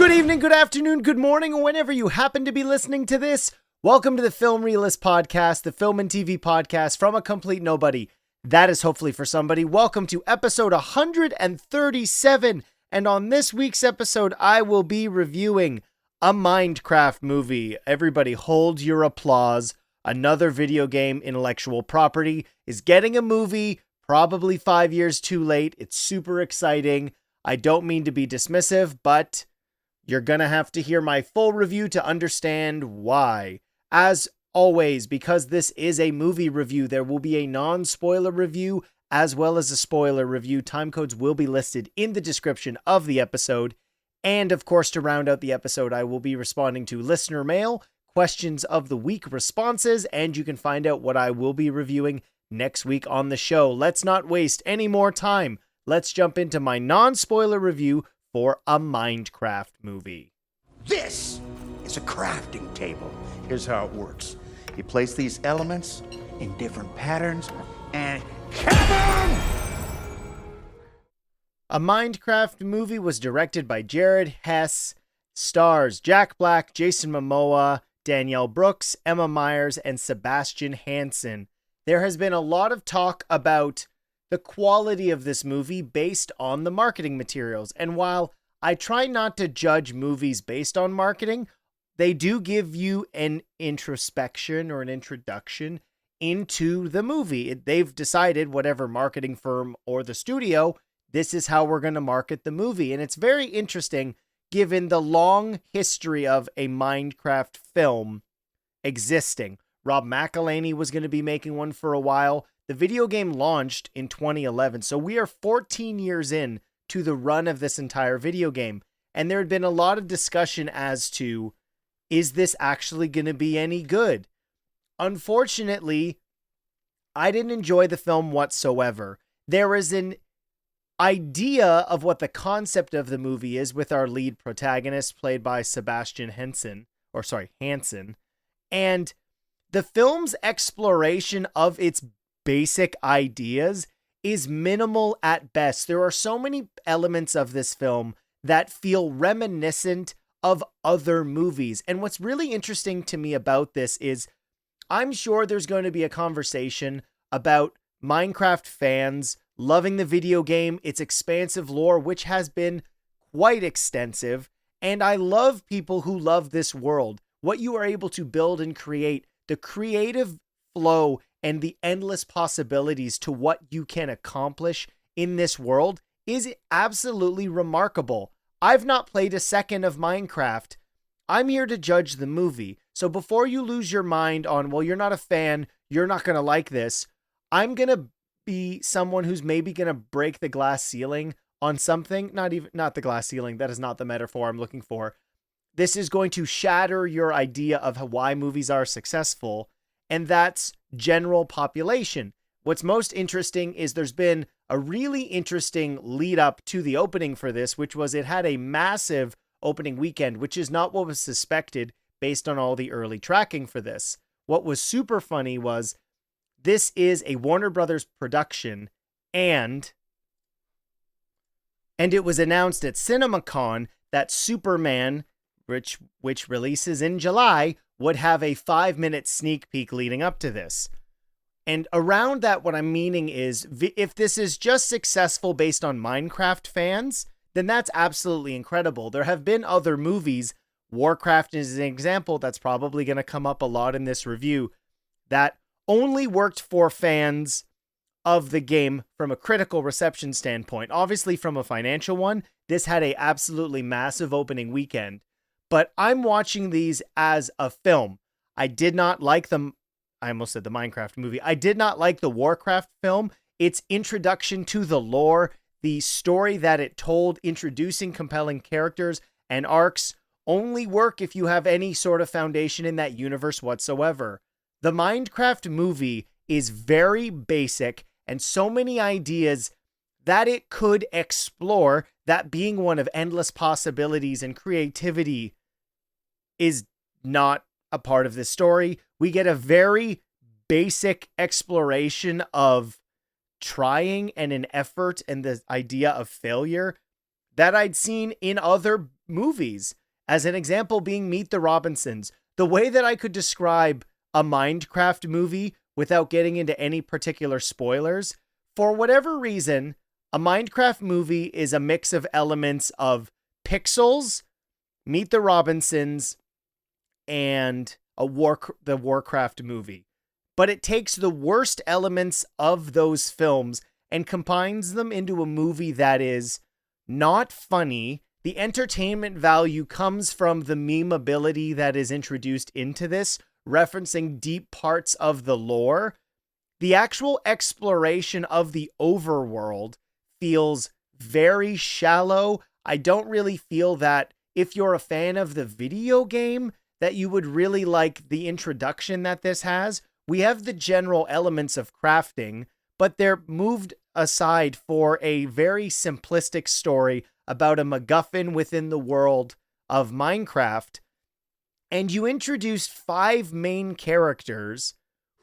Good evening, good afternoon, good morning, or whenever you happen to be listening to this. Welcome to the Film Realist Podcast, the film and TV podcast from a complete nobody. That is hopefully for somebody. Welcome to episode 137. And on this week's episode, I will be reviewing a Minecraft movie. Everybody hold your applause. Another video game intellectual property is getting a movie, probably 5 years too late. It's super exciting. I don't mean to be dismissive, but you're gonna have to hear my full review to understand why. As always, because this is a movie review, there will be a non-spoiler review as well as a spoiler review. Time codes will be listed in the description of the episode. And of course, to round out the episode, I will be responding to listener mail, questions of the week responses, and you can find out what I will be reviewing next week on the show. Let's not waste any more time. Let's jump into my non-spoiler review for a Minecraft movie. This is a crafting table. Here's how it works. You place these elements in different patterns and kaboom! A Minecraft movie was directed by Jared Hess, stars Jack Black, Jason Momoa, Danielle Brooks, Emma Myers, and Sebastian Hansen. There has been a lot of talk about the quality of this movie based on the marketing materials. And while I try not to judge movies based on marketing, they do give you an introspection or an introduction into the movie. They've decided, whatever marketing firm or the studio, this is how we're going to market the movie. And it's very interesting given the long history of a Minecraft film existing. Rob McElhenney was going to be making one for a while. The video game launched in 2011, so we are 14 years in to the run of this entire video game. And there had been a lot of discussion as to, is this actually going to be any good? Unfortunately, I didn't enjoy the film whatsoever. There is an idea of what the concept of the movie is with our lead protagonist played by Sebastian Hansen. And the film's exploration of its basic ideas is minimal at best. There are so many elements of this film that feel reminiscent of other movies. And what's really interesting to me about this is I'm sure there's going to be a conversation about Minecraft fans loving the video game, its expansive lore, which has been quite extensive. And I love people who love this world. What you are able to build and create, the creative flow and the endless possibilities to what you can accomplish in this world is absolutely remarkable. I've not played a second of Minecraft. I'm here to judge the movie. So before you lose your mind on, well, you're not a fan, you're not going to like this, I'm going to be someone who's maybe going to break the glass ceiling on something. Not the glass ceiling. That is not the metaphor I'm looking for. This is going to shatter your idea of why movies are successful, and that's general population. What's most interesting is there's been a really interesting lead up to the opening for this, which was it had a massive opening weekend, which is not what was suspected based on all the early tracking for this. What was super funny was this is a Warner Brothers production, and it was announced at CinemaCon that Superman, which releases in July, would have a 5-minute sneak peek leading up to this. And around that, what I'm meaning is, if this is just successful based on Minecraft fans, then that's absolutely incredible. There have been other movies, Warcraft is an example that's probably going to come up a lot in this review, that only worked for fans of the game from a critical reception standpoint. Obviously, from a financial one, this had a absolutely massive opening weekend. But I'm watching these as a film. I did not like them. I almost said the Minecraft movie. I did not like the Warcraft film. Its introduction to the lore, the story that it told, introducing compelling characters and arcs, only work if you have any sort of foundation in that universe whatsoever. The Minecraft movie is very basic and so many ideas that it could explore, that being one of endless possibilities and creativity is not a part of this story. We get a very basic exploration of trying and an effort and the idea of failure that I'd seen in other movies. As an example being Meet the Robinsons. The way that I could describe a Minecraft movie without getting into any particular spoilers, for whatever reason, a Minecraft movie is a mix of elements of Pixels, Meet the Robinsons, and the Warcraft movie. But it takes the worst elements of those films and combines them into a movie that is not funny. The entertainment value comes from the memeability that is introduced into this, referencing deep parts of the lore. The actual exploration of the overworld feels very shallow. I don't really feel that if you're a fan of the video game, that you would really like the introduction that this has. We have the general elements of crafting, but they're moved aside for a very simplistic story about a MacGuffin within the world of Minecraft. And you introduced 5 main characters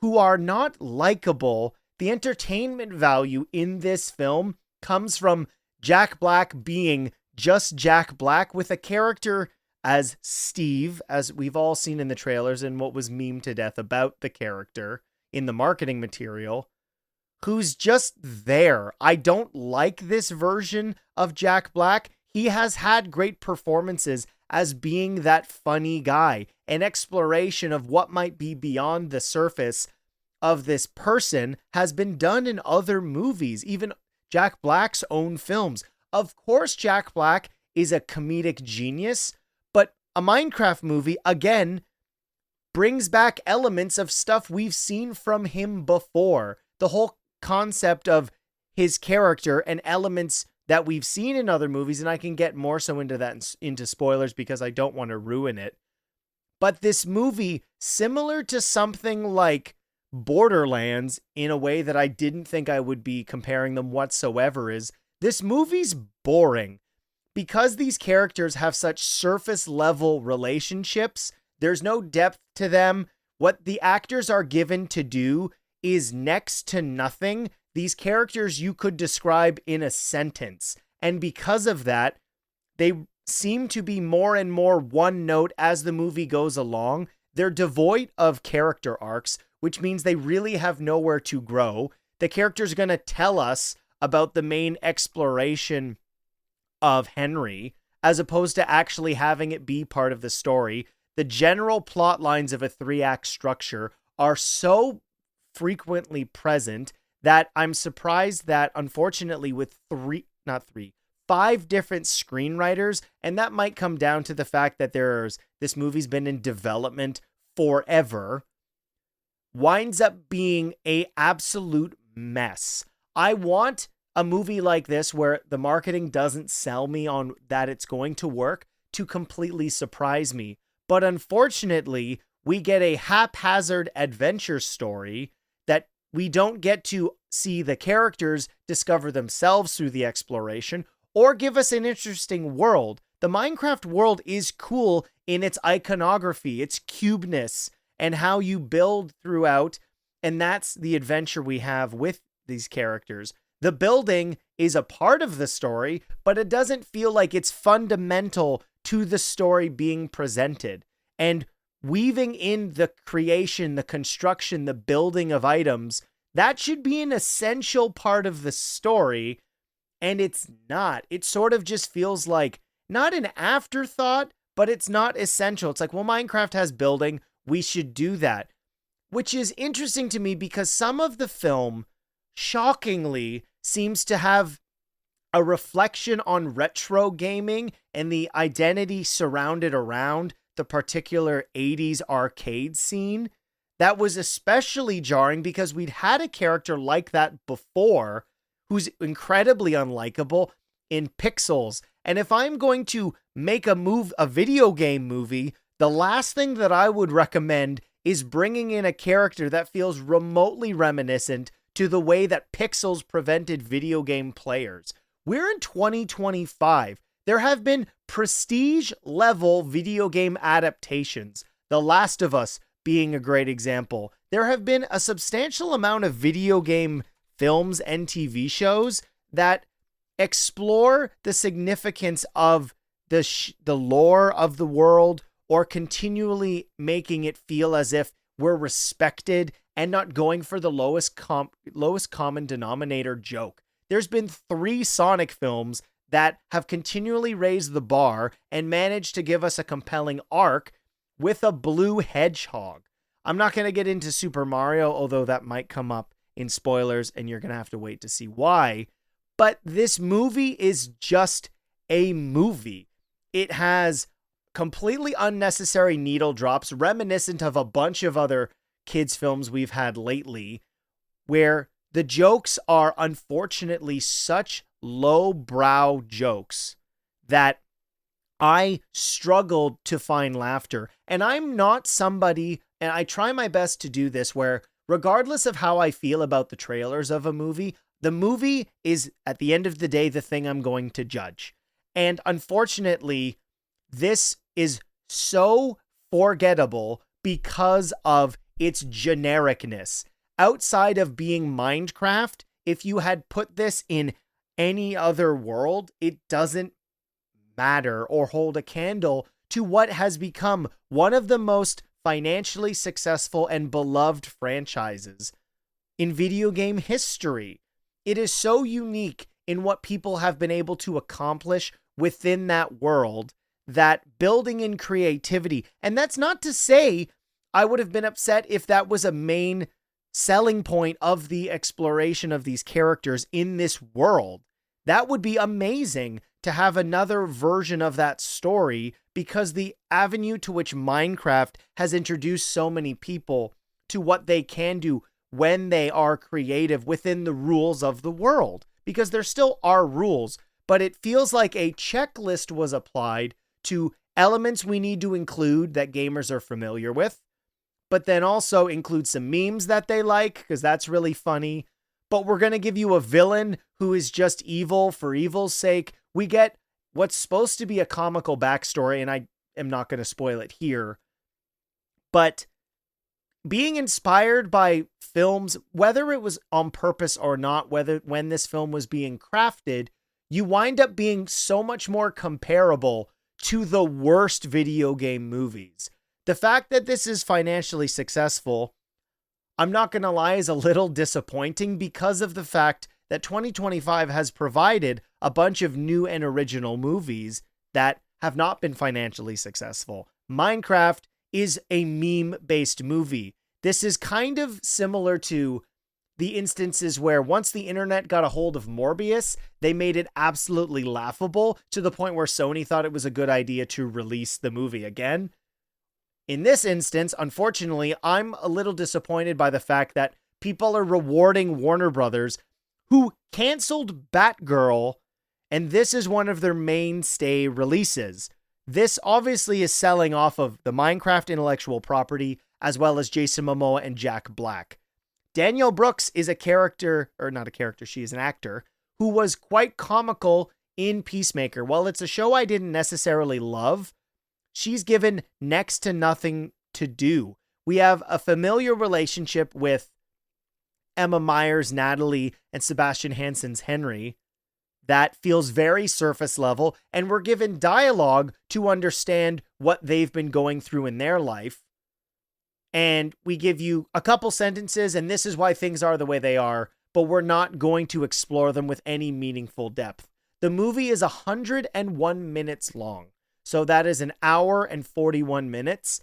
who are not likable. The entertainment value in this film comes from Jack Black being just Jack Black, with a character as Steve, as we've all seen in the trailers and what was memed to death about the character in the marketing material, who's just there. I don't like this version of Jack Black. He has had great performances as being that funny guy. An exploration of what might be beyond the surface of this person has been done in other movies, even Jack Black's own films. Of course, Jack Black is a comedic genius, but a Minecraft movie, again, brings back elements of stuff we've seen from him before. The whole concept of his character and elements that we've seen in other movies, and I can get more so into that, into spoilers, because I don't want to ruin it. But this movie, similar to something like Borderlands, in a way that I didn't think I would be comparing them whatsoever, is this movie's boring. Because these characters have such surface level relationships, there's no depth to them. What the actors are given to do is next to nothing. These characters you could describe in a sentence. And because of that, they seem to be more and more one note as the movie goes along. They're devoid of character arcs, which means they really have nowhere to grow. The character's going to tell us about the main exploration of Henry, as opposed to actually having it be part of the story. The general plot lines of a 3-act structure are so frequently present that I'm surprised that, unfortunately, with 5 different screenwriters, and that might come down to the fact that this movie's been in development forever, winds up being a absolute mess. I want a movie like this, where the marketing doesn't sell me on that it's going to work, to completely surprise me. But unfortunately, we get a haphazard adventure story that we don't get to see the characters discover themselves through the exploration, or give us an interesting world. The Minecraft world is cool in its iconography, its cubeness, and how you build throughout, and that's the adventure we have with these characters. The building is a part of the story, but it doesn't feel like it's fundamental to the story being presented. And weaving in the creation, the construction, the building of items, that should be an essential part of the story, and it's not. It sort of just feels like not an afterthought, but it's not essential. It's like, well, Minecraft has building, we should do that. Which is interesting to me, because some of the film, shockingly, seems to have a reflection on retro gaming and the identity surrounded around the particular 80s arcade scene. That was especially jarring because we'd had a character like that before, who's incredibly unlikable in Pixels. And if I'm going to make a video game movie, the last thing that I would recommend is bringing in a character that feels remotely reminiscent to the way that Pixels prevented video game players. We're in 2025. There have been prestige-level video game adaptations, The Last of Us being a great example. There have been a substantial amount of video game films and TV shows that explore the significance of the lore of the world, or continually making it feel as if we're respected and not going for the lowest common denominator joke. There's been 3 Sonic films that have continually raised the bar and managed to give us a compelling arc with a blue hedgehog. I'm not going to get into Super Mario, although that might come up in spoilers and you're going to have to wait to see why. But this movie is just a movie. It has completely unnecessary needle drops reminiscent of a bunch of other kids' films we've had lately, where the jokes are unfortunately such low-brow jokes that I struggled to find laughter. And I'm not somebody, and I try my best to do this, where regardless of how I feel about the trailers of a movie, the movie is, at the end of the day, the thing I'm going to judge. And unfortunately, this is so forgettable because of its genericness. Outside of being Minecraft, if you had put this in any other world, it doesn't matter or hold a candle to what has become one of the most financially successful and beloved franchises in video game history. It is so unique in what people have been able to accomplish within that world, that building in creativity. And that's not to say I would have been upset if that was a main selling point of the exploration of these characters in this world. That would be amazing to have another version of that story, because the avenue to which Minecraft has introduced so many people to what they can do when they are creative within the rules of the world, because there still are rules, but it feels like a checklist was applied to elements we need to include that gamers are familiar with, but then also include some memes that they like, because that's really funny. But we're going to give you a villain who is just evil for evil's sake. We get what's supposed to be a comical backstory, and I am not going to spoil it here. But being inspired by films, whether it was on purpose or not, when this film was being crafted, you wind up being so much more comparable to the worst video game movies. The fact that this is financially successful, I'm not going to lie, is a little disappointing because of the fact that 2025 has provided a bunch of new and original movies that have not been financially successful. Minecraft is a meme-based movie. This is kind of similar to the instances where once the internet got a hold of Morbius, they made it absolutely laughable to the point where Sony thought it was a good idea to release the movie again. In this instance, unfortunately, I'm a little disappointed by the fact that people are rewarding Warner Brothers, who canceled Batgirl, and this is one of their mainstay releases. This obviously is selling off of the Minecraft intellectual property, as well as Jason Momoa and Jack Black. Danielle Brooks is a character, or not a character, she is an actor, who was quite comical in Peacemaker. While it's a show I didn't necessarily love, she's given next to nothing to do. We have a familiar relationship with Emma Myers' Natalie and Sebastian Hansen's Henry that feels very surface level, and we're given dialogue to understand what they've been going through in their life. And we give you a couple sentences, and this is why things are the way they are, but we're not going to explore them with any meaningful depth. The movie is 101 minutes long. So that is an hour and 41 minutes.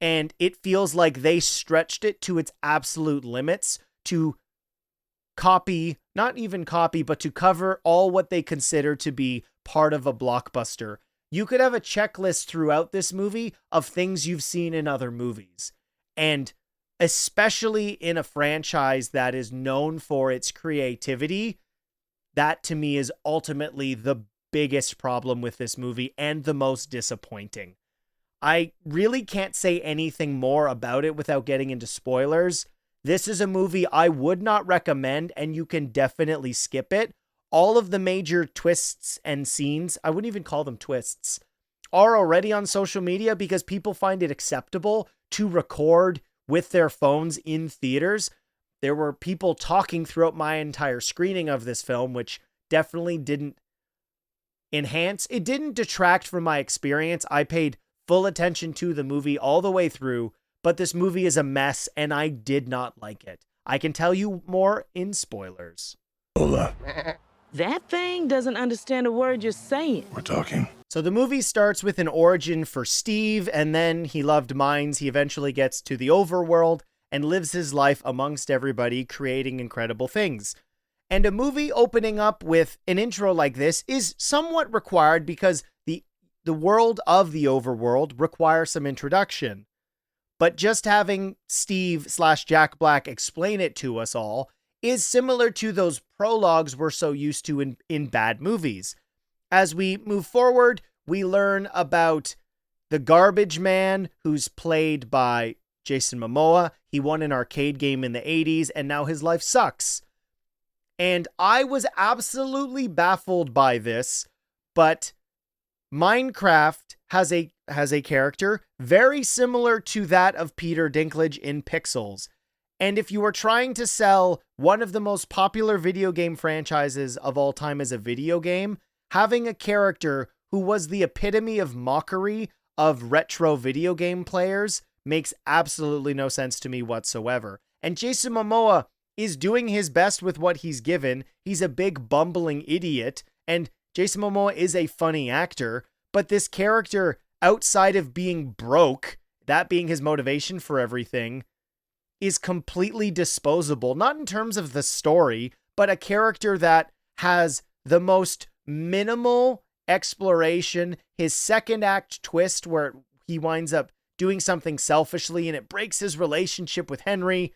And it feels like they stretched it to its absolute limits to copy, not even copy, but to cover all what they consider to be part of a blockbuster. You could have a checklist throughout this movie of things you've seen in other movies. And especially in a franchise that is known for its creativity, that to me is ultimately the biggest problem with this movie and the most disappointing. I really can't say anything more about it without getting into spoilers. This is a movie I would not recommend, and you can definitely skip it. All of the major twists and scenes, I wouldn't even call them twists, are already on social media because people find it acceptable to record with their phones in theaters. There were people talking throughout my entire screening of this film, which definitely didn't enhance. It didn't detract from my experience. I paid full attention to the movie all the way through, but this movie is a mess and I did not like it. I can tell you more in spoilers. Hola. That thing doesn't understand a word you're saying. We're talking. So the movie starts with an origin for Steve, and then he loved mines. He eventually gets to the Overworld and lives his life amongst everybody, creating incredible things. And a movie opening up with an intro like this is somewhat required because the world of the Overworld requires some introduction. But just having Steve/Jack Black explain it to us all is similar to those prologues we're so used to in bad movies. As we move forward, we learn about the garbage man, who's played by Jason Momoa. He won an arcade game in the 80s, and now his life sucks. And I was absolutely baffled by this, but Minecraft has a character very similar to that of Peter Dinklage in Pixels. And if you were trying to sell one of the most popular video game franchises of all time as a video game, having a character who was the epitome of mockery of retro video game players makes absolutely no sense to me whatsoever. And Jason Momoa is doing his best with what he's given. He's a big bumbling idiot, and Jason Momoa is a funny actor, but this character, outside of being broke, that being his motivation for everything, is completely disposable, not in terms of the story, but a character that has the most minimal exploration. His second act twist where he winds up doing something selfishly and it breaks his relationship with Henry,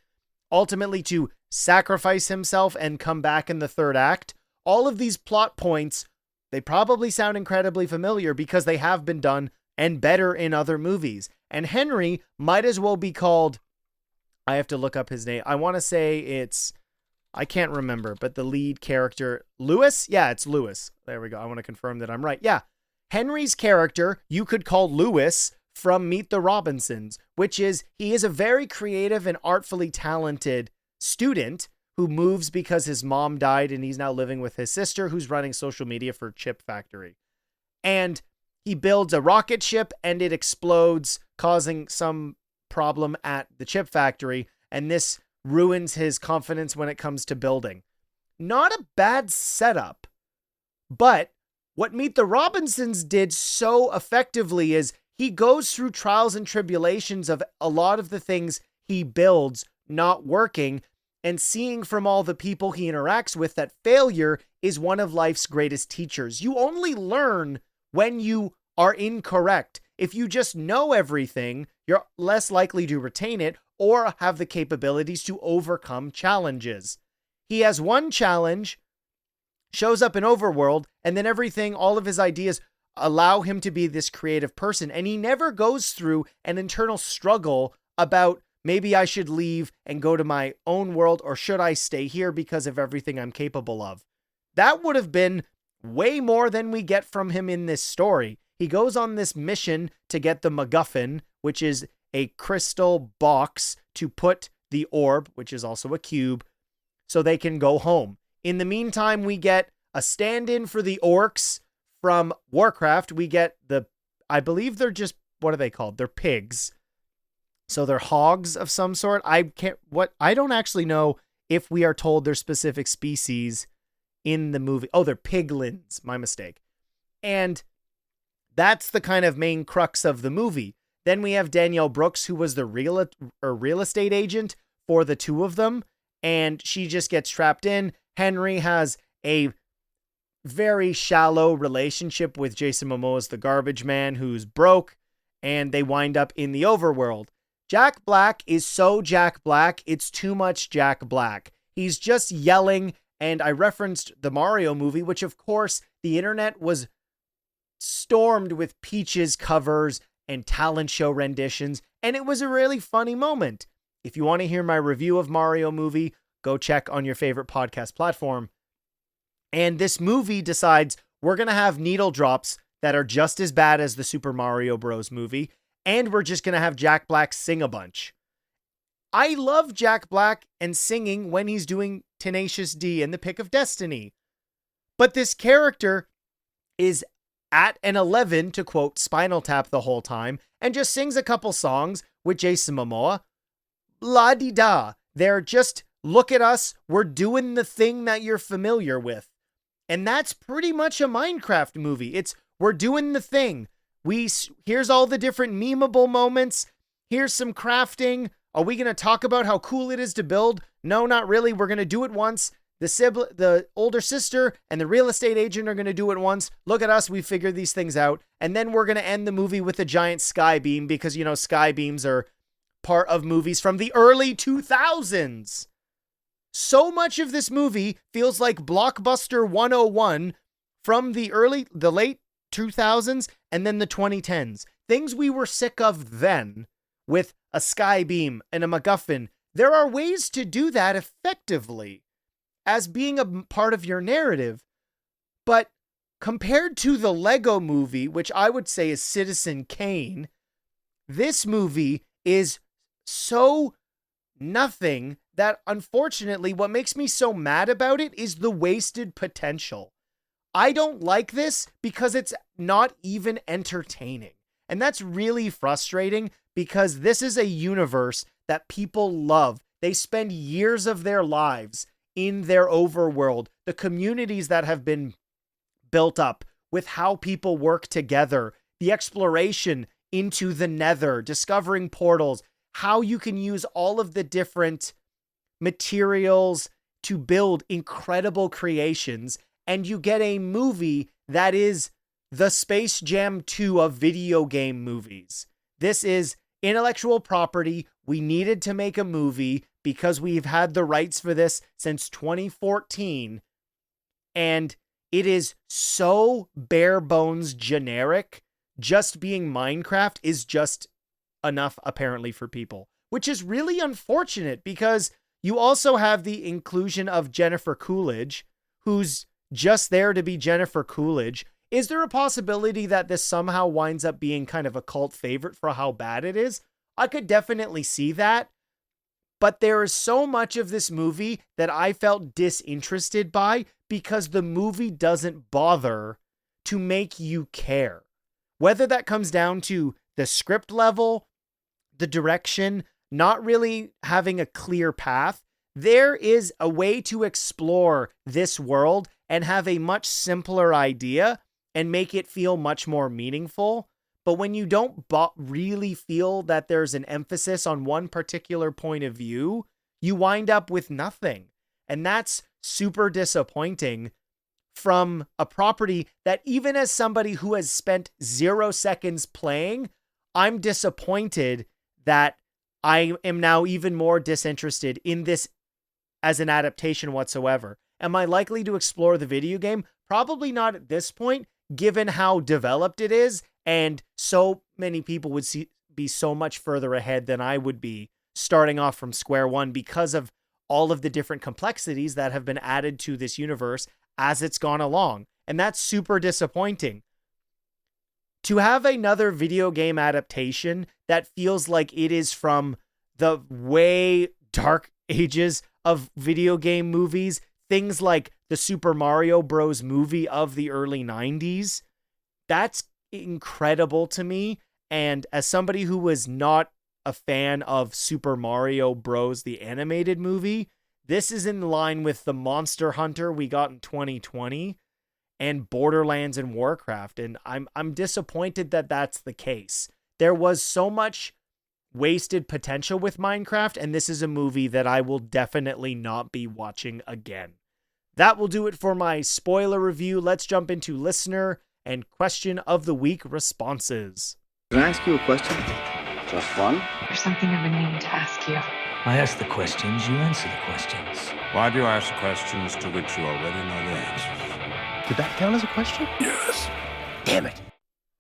ultimately to sacrifice himself and come back in the third act. All of these plot points, they probably sound incredibly familiar because they have been done and better in other movies. And Henry might as well be called, I have to look up his name. I want to say I can't remember, but the lead character, Lewis? Yeah, it's Lewis. There we go. I want to confirm that I'm right. Yeah. Henry's character, you could call Lewis from Meet the Robinsons, which is, he is a very creative and artfully talented student who moves because his mom died and he's now living with his sister who's running social media for Chip Factory. And he builds a rocket ship and it explodes, causing some problem at the chip factory, and this ruins his confidence when it comes to building. Not a bad setup, but what Meet the Robinsons did so effectively is he goes through trials and tribulations of a lot of the things he builds not working, and seeing from all the people he interacts with that failure is one of life's greatest teachers. You only learn when you are incorrect. If you just know everything, you're less likely to retain it or have the capabilities to overcome challenges. He has one challenge, shows up in Overworld, and then everything, all of his ideas allow him to be this creative person. And he never goes through an internal struggle about maybe I should leave and go to my own world, or should I stay here because of everything I'm capable of. That would have been way more than we get from him in this story. He goes on this mission to get the MacGuffin, which is a crystal box to put the orb, which is also a cube, so they can go home. In the meantime, we get a stand-in for the orcs from Warcraft. We get I believe they're just, what are they called? They're pigs. So they're hogs of some sort. I don't actually know if we are told their specific species in the movie. Oh, they're piglins. My mistake. And that's the kind of main crux of the movie. Then we have Danielle Brooks, who was the real estate agent for the two of them, and she just gets trapped in. Henry has a very shallow relationship with Jason Momoa's the garbage man, who's broke, and they wind up in the Overworld. Jack Black is so Jack Black, it's too much Jack Black. He's just yelling, and I referenced the Mario movie, which of course the internet was stormed with Peach's covers and talent show renditions, and it was a really funny moment. If you want to hear my review of Mario movie, go check on your favorite podcast platform. And this movie decides we're going to have needle drops that are just as bad as the Super Mario Bros. Movie, and we're just going to have Jack Black sing a bunch. I love Jack Black and singing when he's doing Tenacious D and The Pick of Destiny. But this character is at an 11 to quote Spinal Tap the whole time and just sings a couple songs with Jason Momoa. La-di-da. They're just, look at us, we're doing the thing that you're familiar with. And that's pretty much a Minecraft movie. It's, we're doing the thing. Here's all the different memeable moments. Here's some crafting. Are we going to talk about how cool it is to build? No, not really. We're going to do it once. The older sister and the real estate agent are going to do it once. Look at us. We figured these things out. And then we're going to end the movie with a giant sky beam because, you know, sky beams are part of movies from the early 2000s. So much of this movie feels like Blockbuster 101 from the late 2000s and then the 2010s. Things we were sick of then with a sky beam and a MacGuffin. There are ways to do that effectively as being a part of your narrative. But compared to the Lego movie, which I would say is Citizen Kane, this movie is so nothing that, unfortunately, what makes me so mad about it is the wasted potential. I don't like this because it's not even entertaining. And that's really frustrating because this is a universe that people love. They spend years of their lives in their overworld, the communities that have been built up with how people work together, the exploration into the nether, discovering portals, how you can use all of the different materials to build incredible creations, and you get a movie that is the Space Jam 2 of video game movies. This is intellectual property. We needed to make a movie because we've had the rights for this since 2014. And it is so bare bones generic. Just being Minecraft is just enough, apparently, for people, which is really unfortunate because you also have the inclusion of Jennifer Coolidge, who's just there to be Jennifer Coolidge. Is there a possibility that this somehow winds up being kind of a cult favorite for how bad it is? I could definitely see that. But there is so much of this movie that I felt disinterested by because the movie doesn't bother to make you care. Whether that comes down to the script level, the direction, not really having a clear path, there is a way to explore this world and have a much simpler idea and make it feel much more meaningful. But when you don't really feel that there's an emphasis on one particular point of view, you wind up with nothing. And that's super disappointing from a property that, even as somebody who has spent 0 seconds playing, I'm disappointed that I am now even more disinterested in this as an adaptation whatsoever. Am I likely to explore the video game? Probably not at this point, given how developed it is, and so many people would be so much further ahead than I would be starting off from square one because of all of the different complexities that have been added to this universe as it's gone along. And that's super disappointing. To have another video game adaptation that feels like it is from the way dark ages of video game movies, things like the Super Mario Bros. Movie of the early 90s, that's incredible to me. And as somebody who was not a fan of Super Mario Bros. The animated movie, this is in line with the Monster Hunter we got in 2020 and Borderlands and Warcraft. And I'm disappointed that that's the case. There was so much wasted potential with Minecraft, and this is a movie that I will definitely not be watching again. That will do it for my spoiler review. Let's jump into listener and question of the week responses. Can I ask you a question? Just one? There's something I've been needing to ask you. I ask the questions, you answer the questions. Why do you ask questions to which you already know the answers? Did that count as a question? Yes. Damn it.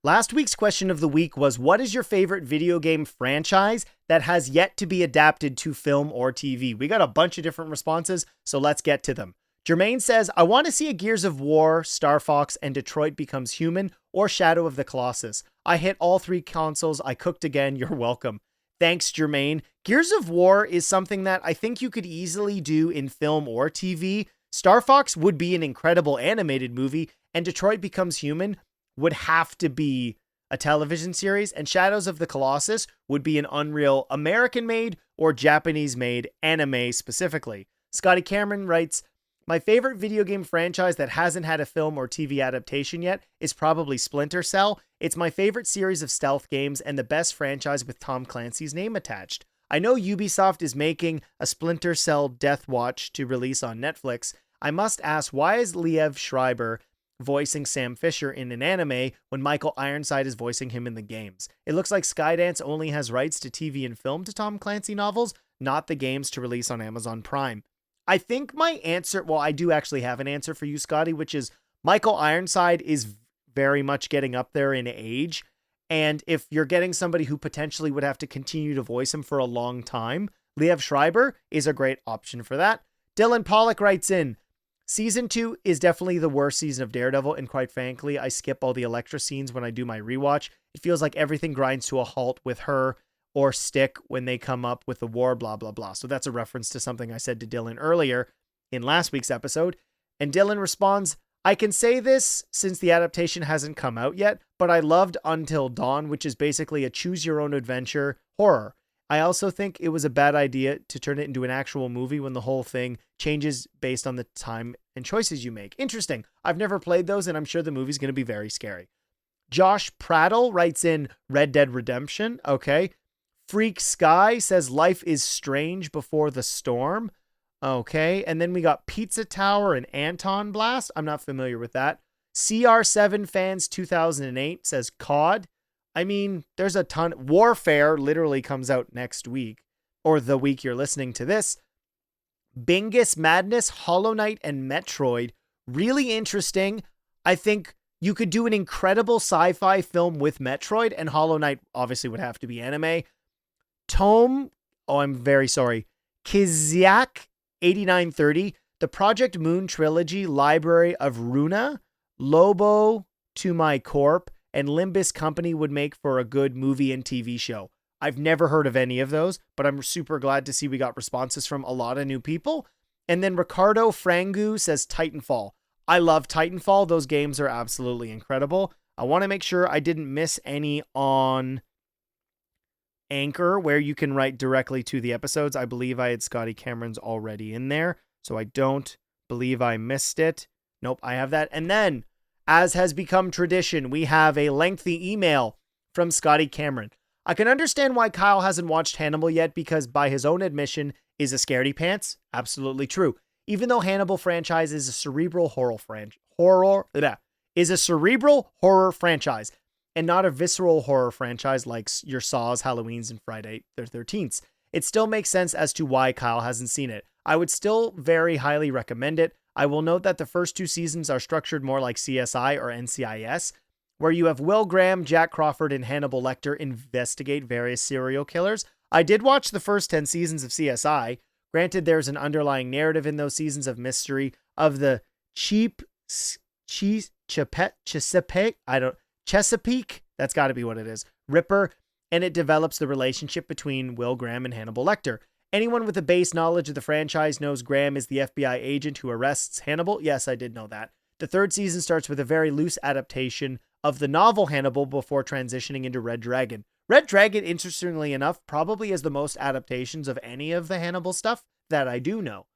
Last week's question of the week was, what is your favorite video game franchise that has yet to be adapted to film or TV? We got a bunch of different responses, so let's get to them. Jermaine says, I want to see a Gears of War, Star Fox, and Detroit Becomes Human, or Shadow of the Colossus. I hit all 3 consoles. I cooked again. You're welcome. Thanks, Jermaine. Gears of War is something that I think you could easily do in film or TV. Star Fox would be an incredible animated movie, and Detroit Becomes Human would have to be a television series, and Shadows of the Colossus would be an Unreal American-made or Japanese-made anime specifically. Scotty Cameron writes, my favorite video game franchise that hasn't had a film or TV adaptation yet is probably Splinter Cell. It's my favorite series of stealth games and the best franchise with Tom Clancy's name attached. I know Ubisoft is making a Splinter Cell Death Watch to release on Netflix. I must ask, why is Liev Schreiber voicing Sam Fisher in an anime when Michael Ironside is voicing him in the games? It looks like Skydance only has rights to TV and film to Tom Clancy novels, not the games to release on Amazon Prime. I think my answer, well, I do actually have an answer for you, Scotty, which is Michael Ironside is very much getting up there in age. And if you're getting somebody who potentially would have to continue to voice him for a long time, Liev Schreiber is a great option for that. Dylan Pollock writes in, Season 2 is definitely the worst season of Daredevil, and quite frankly, I skip all the Elektra scenes when I do my rewatch. It feels like everything grinds to a halt with her or Stick when they come up with the war, blah, blah, blah. So that's a reference to something I said to Dylan earlier in last week's episode. And Dylan responds, I can say this since the adaptation hasn't come out yet, but I loved Until Dawn, which is basically a choose-your-own-adventure horror. I also think it was a bad idea to turn it into an actual movie when the whole thing changes based on the time and choices you make. Interesting. I've never played those, and I'm sure the movie's going to be very scary. Josh Prattle writes in Red Dead Redemption. Okay. Freak Sky says Life is Strange Before the Storm. Okay. And then we got Pizza Tower and Anton Blast. I'm not familiar with that. CR7 Fans 2008 says COD. I mean, there's a ton. Warfare literally comes out next week, or the week you're listening to this. Bingus Madness, Hollow Knight, and Metroid. Really interesting. I think you could do an incredible sci-fi film with Metroid, and Hollow Knight obviously would have to be anime. I'm very sorry. Kiziak 8930, the Project Moon trilogy, Library of Runa, Lobo to My Corp, and Limbus Company would make for a good movie and TV show. I've never heard of any of those, but I'm super glad to see we got responses from a lot of new people. And then Ricardo Frangu says Titanfall. I love Titanfall. Those games are absolutely incredible. I want to make sure I didn't miss any on Anchor, where you can write directly to the episodes. I believe I had Scotty Cameron's already in there, so I don't believe I missed it. Nope, I have that. And then, as has become tradition, we have a lengthy email from Scotty Cameron. I can understand why Kyle hasn't watched Hannibal yet, because by his own admission, is a scaredy pants. Absolutely true. Even though Hannibal franchise is a cerebral horror franchise, and not a visceral horror franchise like your Saws, Halloweens, and Friday the 13th. It still makes sense as to why Kyle hasn't seen it. I would still very highly recommend it. I will note that the first 2 seasons are structured more like CSI or NCIS, where you have Will Graham, Jack Crawford, and Hannibal Lecter investigate various serial killers. I did watch the first 10 seasons of CSI. Granted, there's an underlying narrative in those seasons of mystery of the Chesapeake, that's got to be what it is, Ripper, and it develops the relationship between Will Graham and Hannibal Lecter. Anyone with a base knowledge of the franchise knows Graham is the FBI agent who arrests Hannibal. Yes, I did know that. The 3rd season starts with a very loose adaptation of the novel Hannibal before transitioning into Red Dragon. Red Dragon, interestingly enough, probably has the most adaptations of any of the Hannibal stuff that I do know.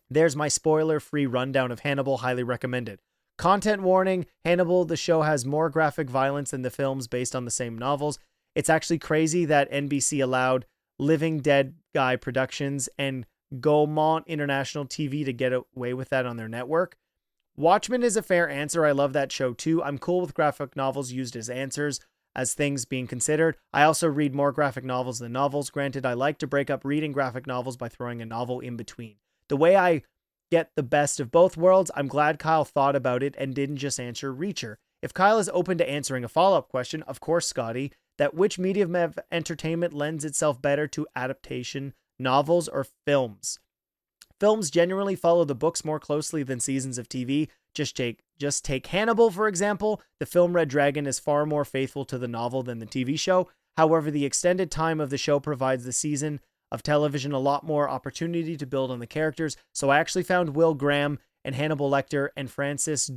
There's my spoiler-free rundown of Hannibal, highly recommended. Content warning, Hannibal, the show, has more graphic violence than the films based on the same novels. It's actually crazy that NBC allowed Living Dead Guy Productions and Gaumont International TV to get away with that on their network. Watchmen is a fair answer. I love that show too. I'm cool with graphic novels used as answers, as things being considered. I also read more graphic novels than novels. Granted, I like to break up reading graphic novels by throwing a novel in between. The way I get the best of both worlds, I'm glad Kyle thought about it and didn't just answer Reacher. If Kyle is open to answering a follow-up question, of course, Scotty, that which medium of entertainment lends itself better to adaptation, novels or films? Films generally follow the books more closely than seasons of TV. Just take Hannibal, for example. The film Red Dragon is far more faithful to the novel than the TV show. However, the extended time of the show provides the season of television a lot more opportunity to build on the characters. So I actually found Will Graham and Hannibal Lecter and Francis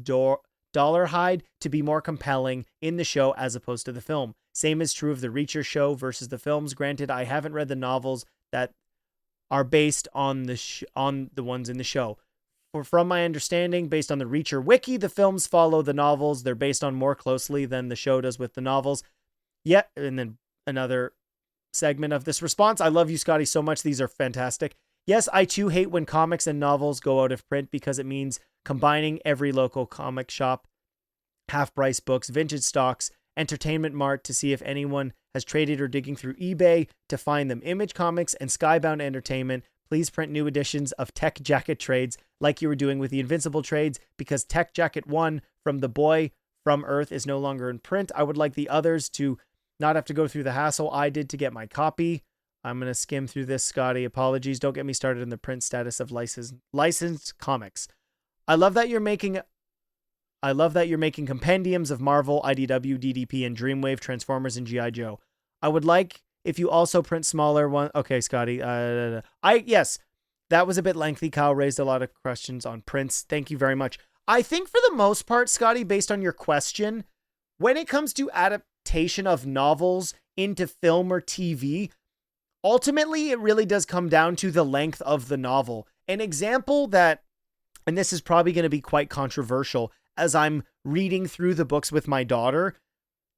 Dollarhide to be more compelling in the show as opposed to the film. Same is true of the Reacher show versus the films. Granted, I haven't read the novels that are based on the ones in the show. From my understanding, based on the Reacher wiki, the films follow the novels. They're based on more closely than the show does with the novels. Yeah, and then another segment of this response. I love you, Scotty, so much. These are fantastic. Yes, I too hate when comics and novels go out of print because it means combining every local comic shop, half-price books, vintage stocks, Entertainment Mart to see if anyone has traded or digging through eBay to find them. Image Comics and Skybound Entertainment, please print new editions of Tech Jacket trades like you were doing with the Invincible trades because Tech Jacket 1 from The Boy from Earth is no longer in print. I would like the others to not have to go through the hassle I did to get my copy. I'm going to skim through this, Scotty. Apologies. Don't get me started in the print status of licensed comics. I love that you're making compendiums of Marvel, IDW, DDP, and Dreamwave, Transformers, and G.I. Joe. I would like if you also print smaller one. Okay, Scotty. Yes, that was a bit lengthy. Kyle raised a lot of questions on prints. Thank you very much. I think for the most part, Scotty, based on your question, when it comes to adaptation of novels into film or TV, ultimately it really does come down to the length of the novel. An example that, and this is probably going to be quite controversial as I'm reading through the books with my daughter,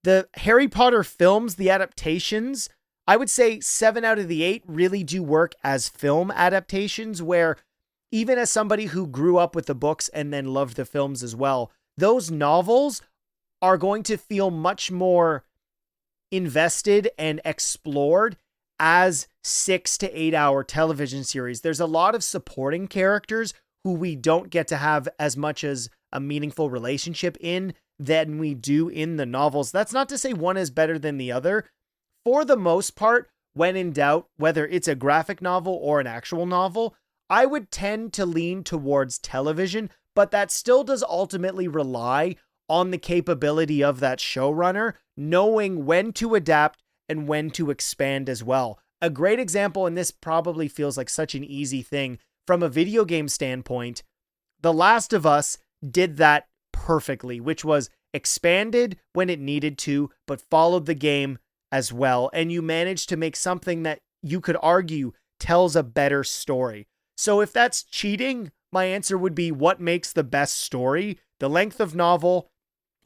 the Harry Potter films, the adaptations, I would say 7 out of the 8 really do work as film adaptations, where even as somebody who grew up with the books and then loved the films as well, those novels are going to feel much more invested and explored as 6 to 8 hour television series. There's a lot of supporting characters who we don't get to have as much as a meaningful relationship in than we do in the novels. That's not to say one is better than the other. For the most part, when in doubt, whether it's a graphic novel or an actual novel, I would tend to lean towards television, but that still does ultimately rely on the capability of that showrunner knowing when to adapt and when to expand as well. A great example, and this probably feels like such an easy thing from a video game standpoint, The Last of Us did that perfectly, which was expanded when it needed to, but followed the game as well. And you managed to make something that you could argue tells a better story. So if that's cheating, my answer would be what makes the best story. The length of novel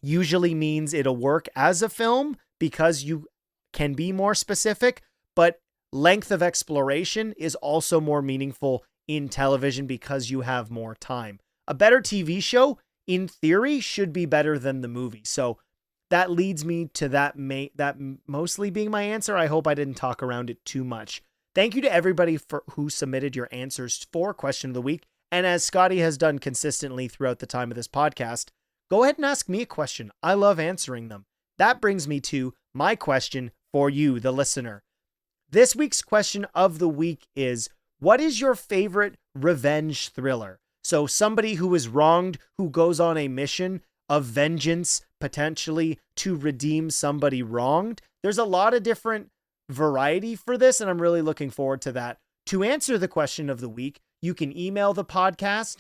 usually means it'll work as a film because you can be more specific, but length of exploration is also more meaningful in television because you have more time. A better TV show, in theory, should be better than the movie. So that leads me to that mostly being my answer. I hope I didn't talk around it too much. Thank you to everybody who submitted your answers for Question of the Week. And as Scotty has done consistently throughout the time of this podcast, go ahead and ask me a question. I love answering them. That brings me to my question for you, the listener. This week's question of the week is, what is your favorite revenge thriller? So somebody who is wronged, who goes on a mission of vengeance, potentially to redeem somebody wronged. There's a lot of different variety for this, and I'm really looking forward to that. To answer the question of the week, you can email the podcast,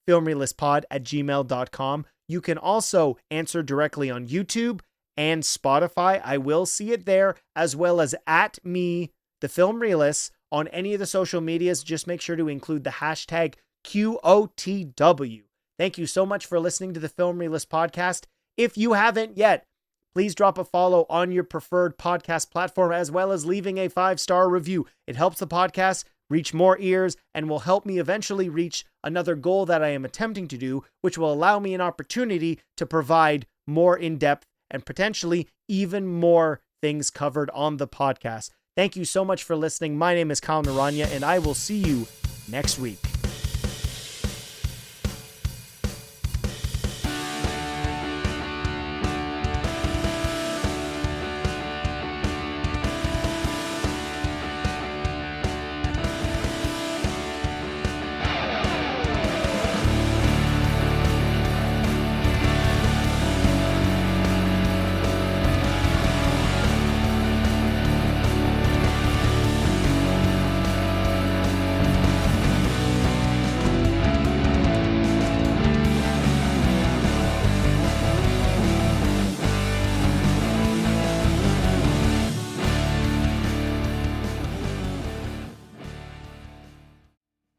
filmreelistspod@gmail.com. You can also answer directly on YouTube and Spotify. I will see it there, as well as at me, the Film Realist, on any of the social medias. Just make sure to include the hashtag QOTW. Thank you so much for listening to the Film Realist podcast. If you haven't yet, please drop a follow on your preferred podcast platform, as well as leaving a 5-star review. It helps the podcast reach more ears and will help me eventually reach another goal that I am attempting to do, which will allow me an opportunity to provide more in-depth and potentially even more things covered on the podcast. Thank you so much for listening. My name is Kyle Naranya, and I will see you next week.